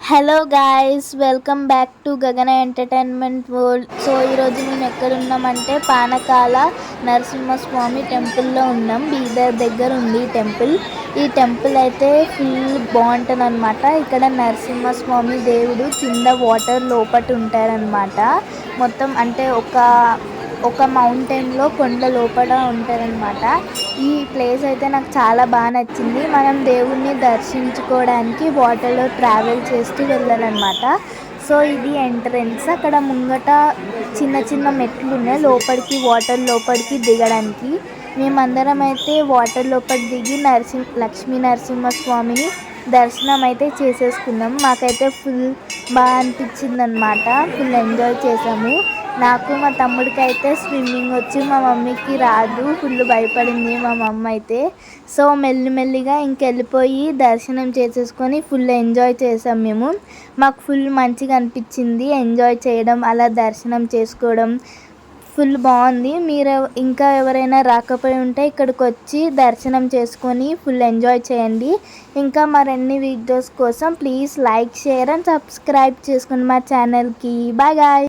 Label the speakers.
Speaker 1: Hello guys, welcome back to గగన entertainment world. So ఈరోజు మేము ఎక్కడున్నామంటే పానకాల నరసింహస్వామి టెంపుల్లో ఉన్నాం. బీదర్ దగ్గర ఉంది ఈ టెంపుల్ అయితే ఫుల్ బాగుంటుంది అనమాట. ఇక్కడ నరసింహస్వామి దేవుడు కింద వాటర్ లోపట ఉంటారనమాట. మొత్తం అంటే ఒక మౌంటైన్లో కొండ లోపల ఉంటారనమాట. ఈ ప్లేస్ అయితే నాకు చాలా బాగా నచ్చింది. మనం దేవుణ్ణి దర్శించుకోవడానికి వాటర్లో ట్రావెల్ చేస్తూ వెళ్ళాలన్నమాట. సో ఇది ఎంట్రన్స్. అక్కడ ముంగట చిన్న చిన్న మెట్లు ఉన్నాయి లోపలికి, వాటర్ లోపలికి దిగడానికి. మేమందరం అయితే వాటర్ లోపలికి దిగి లక్ష్మీ నరసింహస్వామిని దర్శనం అయితే చేసేసుకున్నాం. మాకైతే ఫుల్ బాగా అనిపించింది అనమాట. ఫుల్ ఎంజాయ్ చేసాము. నాకు మా తమ్ముడికి అయితే స్విమ్మింగ్ వచ్చు, మా మమ్మీకి రాదు. ఫుల్ భయపడింది మా మమ్మ అయితే. సో మెల్లిమెల్లిగా ఇంకెళ్ళిపోయి దర్శనం చేసేసుకొని ఫుల్ ఎంజాయ్ చేసాం మేము. మాకు ఫుల్ మంచిగా అనిపించింది ఎంజాయ్ చేయడం, అలా దర్శనం చేసుకోవడం ఫుల్ బాగుంది. మీరు ఇంకా ఎవరైనా రాకపోయి ఉంటే ఇక్కడికి వచ్చి దర్శనం చేసుకొని ఫుల్ ఎంజాయ్ చేయండి. ఇంకా మరిన్ని వీడియోస్ కోసం please like, share and subscribe చేసుకోండి మా ఛానల్కి. Bye guy.